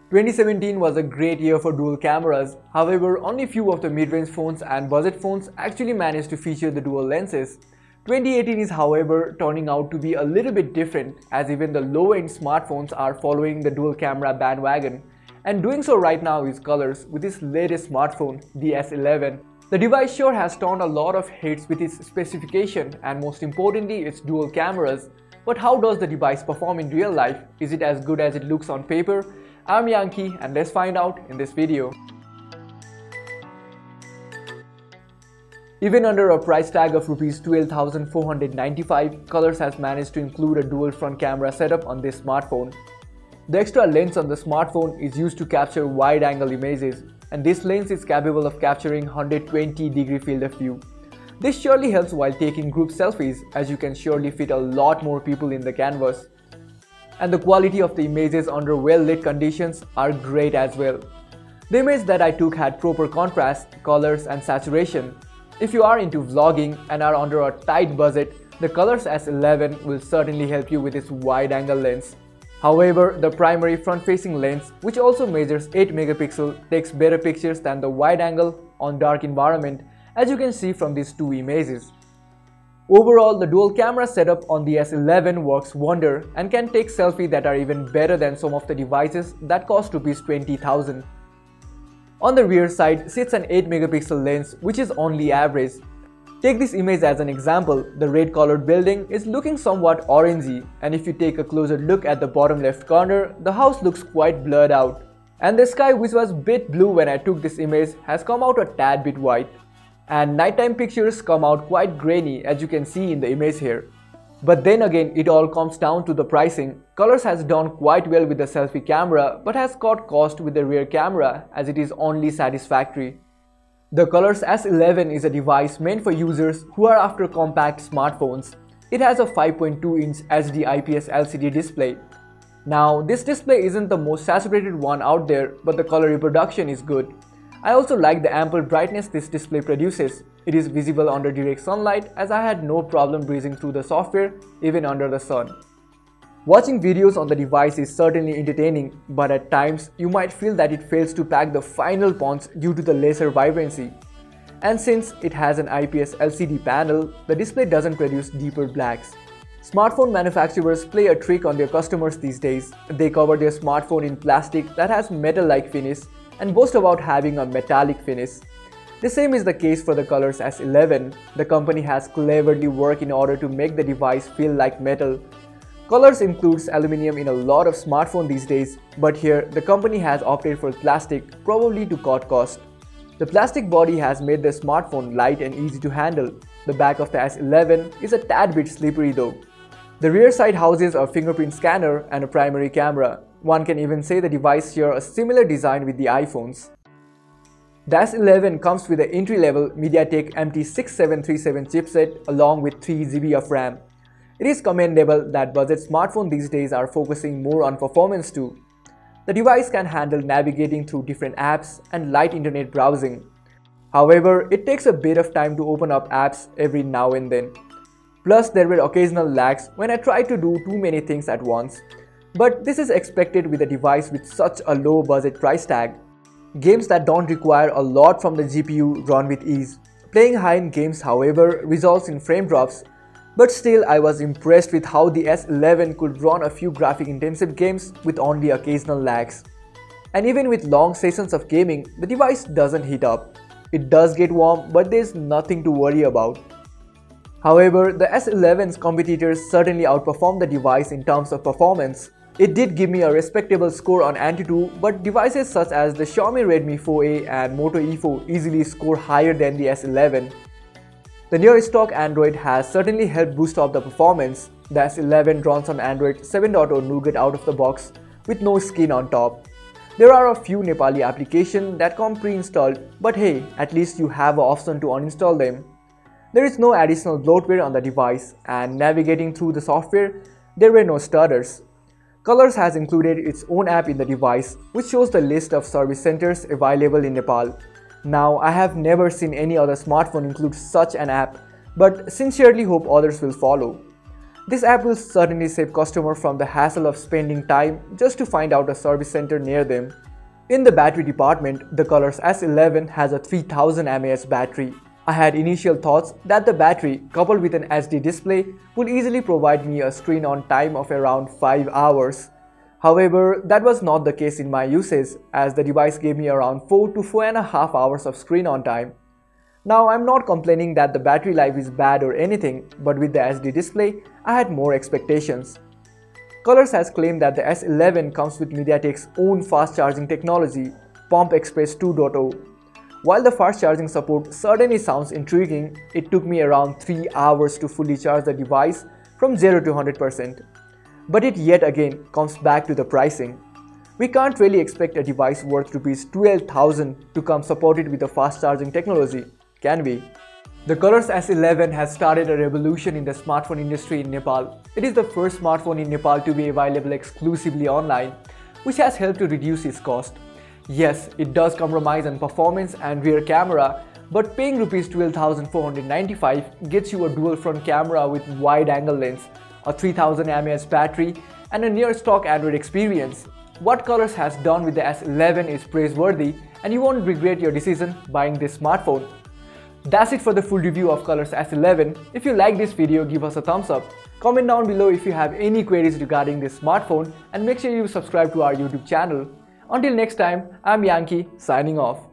2017 was a great year for dual cameras. However, only few of the mid-range phones and budget phones actually managed to feature the dual lenses. 2018 is, however, turning out to be a little bit different, as even the low-end smartphones are following the dual camera bandwagon. And doing so right now is Colors with its latest smartphone, the S11. The device sure has turned a lot of heads with its specification and most importantly its dual cameras. But how does the device perform in real life? Is it as good as it looks on paper? I'm Yankee and let's find out in this video. Even under a price tag of Rs 12,495, Colors has managed to include a dual front camera setup on this smartphone. The extra lens on the smartphone is used to capture wide-angle images, and this lens is capable of capturing 120-degree field of view. This surely helps while taking group selfies, as you can surely fit a lot more people in the canvas. And the quality of the images under well-lit conditions are great as well. The image that I took had proper contrast, colors and saturation. If you are into vlogging and are under a tight budget, the Colors S11 will certainly help you with its wide-angle lens. However, the primary front-facing lens, which also measures 8 megapixels, takes better pictures than the wide-angle on dark environment, as you can see from these two images. Overall, the dual camera setup on the S11 works wonder and can take selfies that are even better than some of the devices that cost Rs 20,000. On the rear side sits an 8 megapixel lens, which is only average. Take this image as an example. The red colored building is looking somewhat orangey, and if you take a closer look at the bottom left corner, the house looks quite blurred out. And the sky, which was a bit blue when I took this image, has come out a tad bit white. And nighttime pictures come out quite grainy, as you can see in the image here. But then again, it all comes down to the pricing. Colors has done quite well with the selfie camera, but has cut cost with the rear camera, as it is only satisfactory. The Colors S11 is a device meant for users who are after compact smartphones. It has a 5.2-inch HD IPS LCD display. Now, this display isn't the most saturated one out there, but the color reproduction is good. I also like the ample brightness this display produces. It is visible under direct sunlight, as I had no problem breezing through the software even under the sun. Watching videos on the device is certainly entertaining, but at times you might feel that it fails to pack the final punch due to the lesser vibrancy. And since it has an IPS LCD panel, the display doesn't produce deeper blacks. Smartphone manufacturers play a trick on their customers these days. They cover their smartphone in plastic that has metal-like finish and boast about having a metallic finish. The same is the case for the Colors S11. The company has cleverly worked in order to make the device feel like metal. Colors includes aluminum in a lot of smartphones these days, but here the company has opted for plastic, probably to cut cost. The plastic body has made the smartphone light and easy to handle. The back of the S11 is a tad bit slippery though. The rear side houses a fingerprint scanner and a primary camera. One can even say the device shares a similar design with the iPhones. The S11 comes with an entry-level MediaTek MT6737 chipset along with 3 GB of RAM. It is commendable that budget smartphones these days are focusing more on performance too. The device can handle navigating through different apps and light internet browsing. However, it takes a bit of time to open up apps every now and then. Plus, there were occasional lags when I tried to do too many things at once. But this is expected with a device with such a low budget price tag. Games that don't require a lot from the GPU run with ease. Playing high-end games, however, results in frame drops. But still, I was impressed with how the S11 could run a few graphic-intensive games with only occasional lags. And even with long sessions of gaming, the device doesn't heat up. It does get warm, but there's nothing to worry about. However, the S11's competitors certainly outperformed the device in terms of performance. It did give me a respectable score on Antutu, but devices such as the Xiaomi Redmi 4A and Moto E4 easily score higher than the S11. The near stock Android has certainly helped boost up the performance. The S11 runs on Android 7.0 Nougat out of the box with no skin on top. There are a few Nepali applications that come pre-installed, but hey, at least you have an option to uninstall them. There is no additional bloatware on the device, and navigating through the software, there were no stutters. Colors has included its own app in the device, which shows the list of service centers available in Nepal. Now, I have never seen any other smartphone include such an app, but sincerely hope others will follow. This app will certainly save customers from the hassle of spending time just to find out a service center near them. In the battery department, the Colors S11 has a 3000 mAh battery. I had initial thoughts that the battery, coupled with an SD display, would easily provide me a screen-on time of around 5 hours. However, that was not the case in my usage, as the device gave me around 4 to 4.5 hours of screen-on time. Now, I'm not complaining that the battery life is bad or anything, but with the SD display, I had more expectations. Colors has claimed that the S11 comes with MediaTek's own fast charging technology, Pump Express 2.0. While the fast charging support certainly sounds intriguing, it took me around 3 hours to fully charge the device from 0 to 100%. But it yet again comes back to the pricing. We can't really expect a device worth Rs 12,000 to come supported with the fast charging technology, can we? The Colors S11 has started a revolution in the smartphone industry in Nepal. It is the first smartphone in Nepal to be available exclusively online, which has helped to reduce its cost. Yes, it does compromise on performance and rear camera, but paying Rs 12,495 gets you a dual front camera with wide-angle lens, a 3000 mAh battery, and a near-stock Android experience. What Colors has done with the S11 is praiseworthy, and you won't regret your decision buying this smartphone. That's it for the full review of Colors S11. If you like this video, give us a thumbs up. Comment down below if you have any queries regarding this smartphone, and make sure you subscribe to our YouTube channel. Until next time, I'm Yankee signing off.